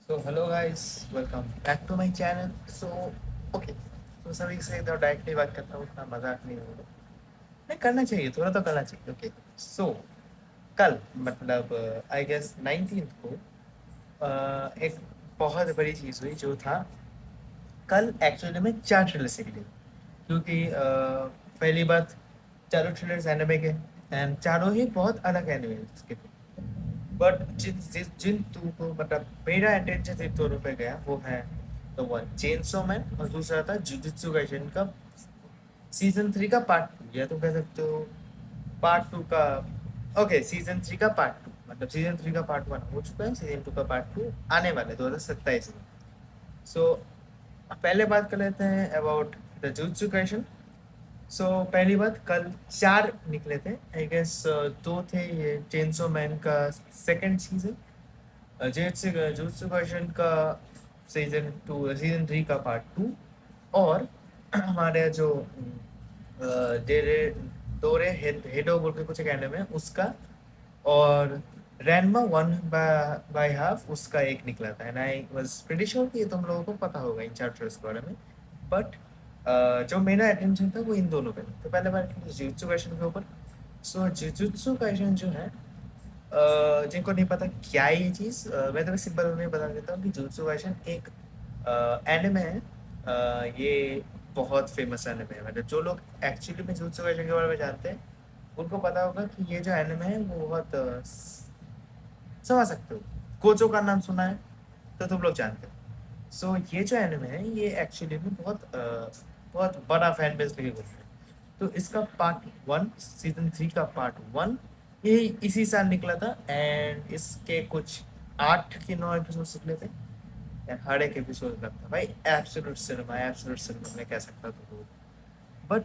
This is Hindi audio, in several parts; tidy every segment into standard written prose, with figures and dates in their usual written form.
So hello guys, welcome back to my channel. Okay, तो सभी से तो डायरेक्टली बात करता हूँ, उतना मजाक नहीं होगा। नहीं करना चाहिए, थोड़ा तो करना चाहिए। ओके, सो कल मतलब आई गेस 19th को एक बहुत बड़ी चीज़ हुई जो था कल एक्चुअली में चार ट्रेलर्स निकले क्योंकि पहली बात चारों ट्रेलर्स एनिमे के एंड चारों ही बहुत अलग एनिमे के थे। बट जिन टू को मतलब मेरा अटेंशन जिन दोनों पे गया वो है तो वन चेनसो मैन और दूसरा था जुजुत्सु काइसेन का सीजन 3 का पार्ट 2 या तो कह सकते हो पार्ट 2 का। ओके, सीजन 3 का पार्ट 2 मतलब सीजन 3 का पार्ट 1 हो चुका है, सीजन 2 का पार्ट 2 आने वाला है 2027 में। सो पहले बात कर लेते हैं अबाउट द जुजुत्सु काइसेन। पहली बात कल चार निकले थे आई गेस। दो थे ये चेनसो मैन का सेकंड सीजन, जुत्सु वर्जन का सीजन 3 का पार्ट 2 और हमारे जो डेरे डोरे हेडो बोल के कुछ एक एनिमे है उसका, और रैनमा वन बाय हाफ उसका एक निकला था and I was pretty sure कि ये तुम लोगों को पता होगा इन चैप्टर्स के बारे में। बट जो मेरा अटेंशन था वो इन दोनों पे था। तो पहले बात जुजुत्सु काइसेन के ऊपर। जुजुत्सु काइसेन जो है, जिनको नहीं पता क्या है ये चीज़, मैं तुम्हें सिंपल में बता देता हूँ कि जुजुत्सु काइसेन एक एनिमे है। ये बहुत फेमस एनिमे है, मतलब जो लोग एक्चुअली में जुजुत्सु काइसेन के बारे में जानते हैं उनको पता होगा कि ये जो एनिमे है वो बहुत समझ सकते हो। कोचो का नाम सुना है तो तुम लोग जानते हो। ये जो एनिमे है ये एक्चुअली में बहुत बड़ा फैन बेस लेके घूमता है। तो इसका पार्ट 1 सीजन 3 का पार्ट 1 ये इसी साल निकला था एंड इसके कुछ 8 के 9 एपिसोड निकले थे एंड हर एक एपिसोड लगता भाई एब्सोल्यूट सिनेमा मैं कह सकता था। बट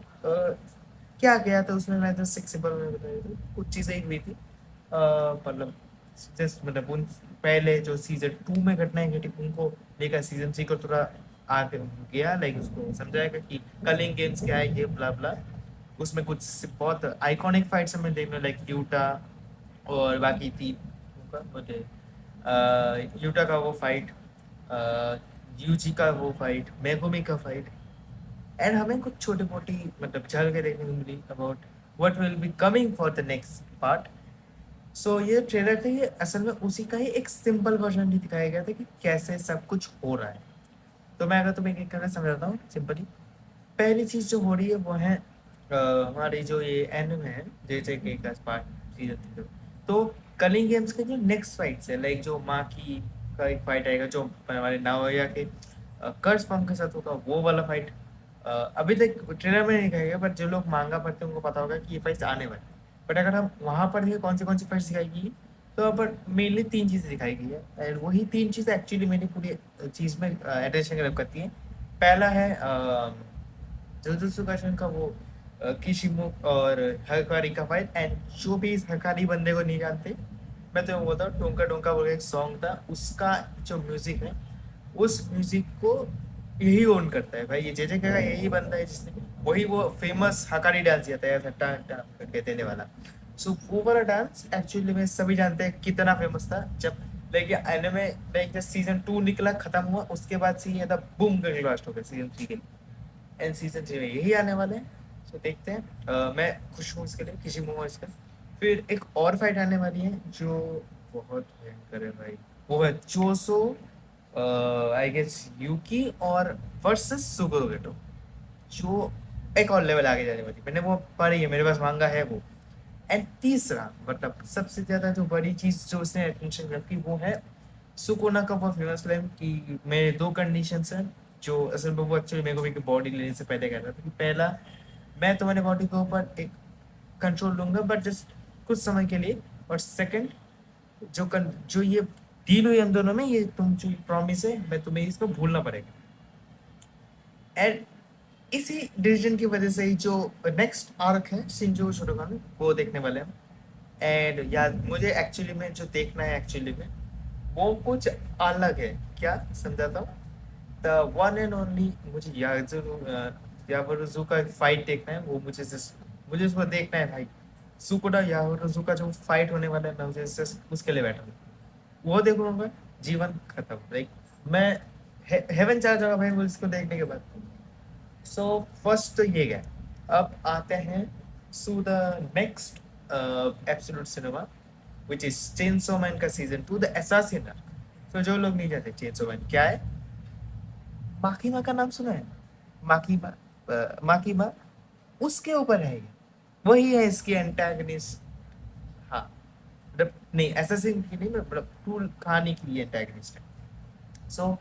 क्या गया था उसमें, मैं तो सिंपल में बता देता हूँ। कुछ चीज़ें ही हुई थी, मतलब जस्ट मतलब उन पहले जो सीजन 2 में घटनाएं घटी उनको लेकर सीजन 3 को थोड़ा आगे गया, लाइक उसको समझाएगा कि कलिंग गेम्स क्या है ये ब्ला ब्ला। उसमें कुछ बहुत आइकॉनिक फाइट्स हमें देखने लाइक यूटा और बाकी तीन उनका मुझे यूटा का वो फाइट, यूजी का वो फाइट, मेगुमी का फाइट एंड हमें कुछ छोटी मोटी मतलब झलकें देखने को मिली about what will be coming for the next part. ये ट्रेलर थे, ये असल में उसी का ही एक सिंपल वर्जन भी दिखाया गया था कि कैसे सब कुछ हो रहा है। तो मैं अगर तुम्हें एक करके समझाता हूँ सिंपली। पहली चीज़ जो हो रही है वो है हमारी जो ये एनिमे है जैसे के का पार्ट सीजन 3। तो कलिंग गेम्स के जो नेक्स्ट फाइट्स है लाइक जो माँ की का एक फाइट आएगा जो हमारे नाओया के कर्स फॉर्म के साथ होगा वो वाला फाइट। अभी तक ट्रेलर में नहीं दिखाया गया बट जो लोग मांगा पढ़ते हैं उनको पता होगा कि ये फाइट्स आने वाले हैं। बट अगर हम वहाँ पर देखें कौन सी फाइट्स दिखाई गई है, तो वहाँ पर मेनली तीन चीज़ें दिखाई गई है एंड वही तीन चीज़ें एक्चुअली मेरी पूरी चीज़ में अटेंशन ग्रैब करती हैं। पहला है जुजुत्सु काइसेन का वो किशिमो और हकारी का फाइट एंड जो भी इस हकारी बंदे को नहीं जानते मैं तो बोलता हूँ टोंका टोंका बोल के एक सॉन्ग था उसका जो म्यूजिक है उस म्यूजिक को यही ओन करता है भाई। ये जे का यही बंदा है जिसने वही वो फेमस हकारी डांस दिया था यार हट्टा हट्टा करके देने वाला। वो वाला डांस एक्चुअली में सभी जानते हैं कितना फेमस था जब लाइक एनिमे लाइक जब सीजन 2 निकला खत्म हुआ उसके बाद से ये था बूम करके ब्लास्ट हो गया सीजन 3 के लिए एंड सीजन 3 में यही आने वाले हैं। देखते हैं। मैं खुश हूँ इसके लिए किसी मुँह इसका। फिर एक और फाइट आने वाली है जो बहुत भयंकर है भाई। वो है चोसो आई गेस यूकी और वर्सेस सुगुरुगेटो, जो एक और लेवल आगे जाने वाली। मैंने वो पढ़ी है, मेरे पास मांगा है वो। एंड तीसरा मतलब सबसे ज्यादा जो बड़ी चीज जो उसने अटेंशन रखी वो है सुकोना का वो फेमस लाइन कि मेरे दो कंडीशंस हैं जो असल में वो एक्चुअली मेरे को भी बॉडी लेने से पहले कह रहा था कि पहला मैं तुम्हारे बॉडी के ऊपर एक कंट्रोल लूंगा बट जस्ट कुछ समय के लिए, और सेकंड जो ये डील हुई हम दोनों में ये तुम जो प्रॉमिस है मैं तुम्हें इसको भूलना पड़ेगा। एंड इसी डिसीजन की वजह से ही जो नेक्स्ट आर्क है शिंजो शोटोकान वो देखने वाले हैं। एंड यार मुझे एक्चुअली में जो देखना है एक्चुअली में वो कुछ अलग है। क्या समझाता हूँ। द वन एंड ओनली मुझे याबरुजू का फाइट देखना है। वो मुझे उसको देखना है भाई। सुकोडा याबरुजू का जो फाइट होने वाला है मैं मुझे उसके लिए बैठा हूँ वो देखूंगा। जीवन खत्म। लाइक मैं हेवन चाह जाऊंगा भाई वो इसको देखने के बाद। सो फर्स्ट तो ये गया। अब आते हैं to the next absolute cinema which is Chainsaw Man का सीजन 2 द असैसिन। तो जो लोग नहीं जानते चेनसो मैन क्या है, माकीमा का नाम सुना है? माकीमा, माकीमा उसके ऊपर है ये। वही है इसकी एंटागनिस्ट। हाँ, मतलब नहीं असैसिन की नहीं, मतलब टूल कहानी की एंटागनिस्ट है। सो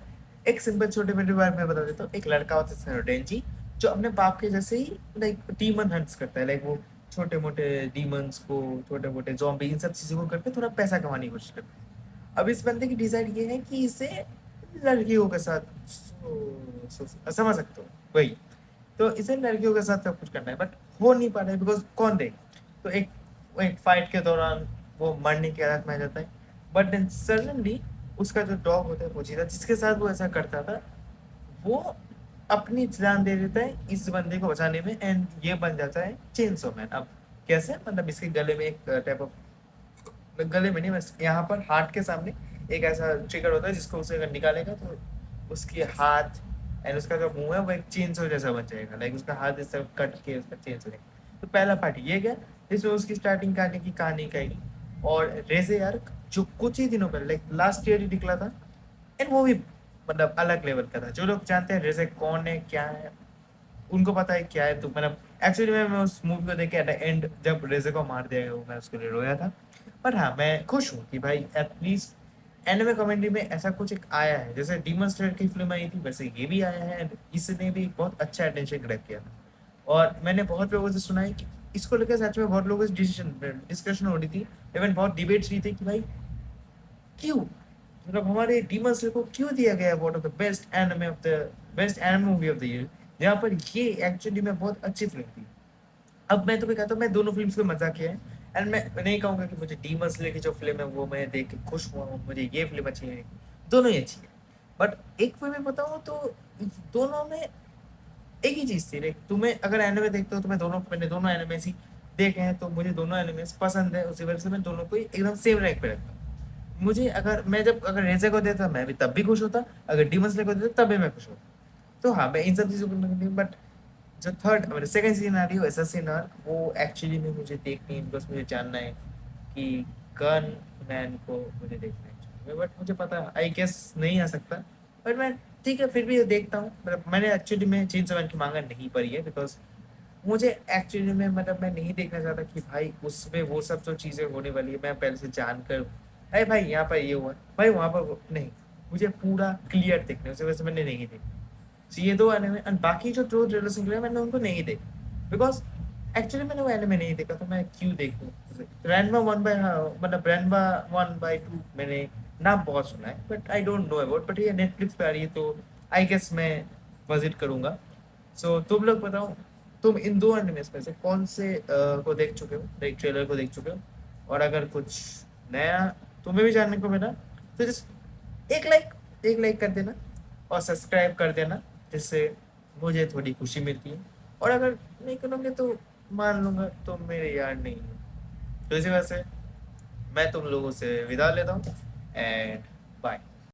एक सिंपल छोटे मोटे बारे में बता देता हूँ। एक लड़का होता है डेंजी, जो अपने बाप के जैसे ही लाइक डीमन हंट्स करता है। लाइक वो छोटे मोटे डीमंस को, छोटे मोटे जॉम्बी, इन सब चीज़ों को करके थोड़ा पैसा कमाने की कोशिश करता है। अब इस बंदे की डिजाइन ये है कि इसे लड़कियों के साथ समझ सकते हो वही। तो इसे लड़कियों के साथ सब कुछ करना है, बट हो नहीं पा रहा है बिकॉज कौन दे। तो एक फाइट के दौरान वो मरने की हालत में आ जाता है। बट देन सडनली उसका जो डॉग होता है पोचीता, जिसके साथ वो ऐसा करता था, वो अपनी जान दे देता है इस बंदे को बचाने में, एंड ये बन जाता है चेनसो मैन। अब कैसे, मतलब इसके गले में एक टाइप ऑफ, गले में नहीं बस यहाँ पर हार्ट के सामने एक ऐसा ट्रिगर होता है जिसको उसे अगर निकालेगा तो उसकी हाथ एंड उसका जो मुंह है वो एक चेनसो जैसा बन जाएगा। लाइक उसका हाथ इस तरह कट के उसका चेंज हो जाएगा। तो पहला पार्ट ये गया जिसमें उसकी स्टार्टिंग करने की कहानी कही। और रेजे आर्क जो कुछ ही दिनों पहले लाइक लास्ट ईयर ही निकला था, एंड वो भी मतलब अलग लेवल का था। जो लोग जानते हैं रेजे कौन है क्या है, उनको पता है क्या है। तो मतलब एक्चुअली मैं उस मूवी को देख के एट द एंड जब रेजे को मार दिया गया मैं उसके लिए रोया था। पर हाँ, मैं खुश हूँ कि भाई एटलीस्ट एनिमे कमेंट्री में ऐसा कुछ एक आया है। जैसे डीमन स्लेयर की फिल्म आई थी वैसे ये भी आया है, and इसने भी बहुत अच्छा अटेंशन ग्रैब किया था। और मैंने बहुत लोगों से सुना है कि इसको लेकर सच में बहुत लोगों से डिस्कशन हो रही थी, इवन बहुत डिबेट्स भी थे कि भाई क्यों, मतलब हमारे डीमन स्लेयर को क्यों दिया गया award of the best anime movie of the year, जहाँ पर ये एक्चुअली में बहुत अच्छी फिल्म थी। अब मैं तुम्हें कहता हूँ मैं दोनों फिल्म्स को मजा किया है। एंड मैं नहीं कहूँगा कि मुझे डीमन स्लेयर की जो फिल्म है वो मैं देख के खुश हुआ हूँ, मुझे ये फिल्म अच्छी है। दोनों ही अच्छी है। बट एक फिल्म में बताऊँ तो दोनों में एक ही चीज थी। लाइक तुम्हें अगर एनिमे देखते हो तो मैंने दोनों एनिमे ही देखे हैं, तो मुझे दोनों एनिमे पसंद है। उसी वजह से मैं दोनों को ही एकदम सेम रैंक पे रखता हूँ। मुझे अगर मैं जब अगर रेजे को देता मैं भी तब भी खुश होता, अगर डीमन स्लेयर को देता तब भी मैं खुश होता। तो हाँ, मैं इन सब चीज़ों को नहीं, बट जो थर्ड मतलब सेकंड सीजन आ रही है एसएससी नार, वो एक्चुअली में मुझे देखनी है बिकॉज मुझे जानना है कि गन मैन को मुझे देखना है। बट मुझे पता आई गेस नहीं आ सकता। बट मैं ठीक है फिर भी देखता हूँ। मतलब मैंने एक्चुअली में चेन सेवन की मांगा नहीं पड़ी है बिकॉज मुझे एक्चुअली में मतलब मैं नहीं देखना चाहता कि भाई उसमें वो सब जो चीज़ें होने वाली है मैं पहले से जानकर अरे भाई यहाँ पर ये हुआ भाई वहाँ पर नहीं। मुझे पूरा क्लियर देखना है, उसी वजह से मैंने नहीं देखा। So, ये दो एनिमे एंड बाकी जो दो ट्रेलर्स निकले मैंने उनको नहीं देखा बिकॉज एक्चुअली मैंने वो एनिमे नहीं देखा, तो मैं क्यों देखूं। रैनबा वन बाय मतलब रैनबा 1/2 मैंने नाम बहुत सुना है but I don't know about. But ये नेटफ्लिक्स पे आ रही है तो आई गेस मैं विजिट करूंगा। सो तुम लोग बताओ, तुम इन दो एनिमेस में से कौन से को देख चुके हो, लाइक ट्रेलर को देख चुके हो? और अगर कुछ नया तुम्हें भी जानने को मिला तो जस्ट एक लाइक कर देना और सब्सक्राइब कर देना, जिससे मुझे थोड़ी खुशी मिलती है। और अगर नहीं करोगे तो मान लूंगा तुम मेरे यार नहीं हो। तो इसी वजह से मैं तुम लोगों से विदा लेता हूँ एंड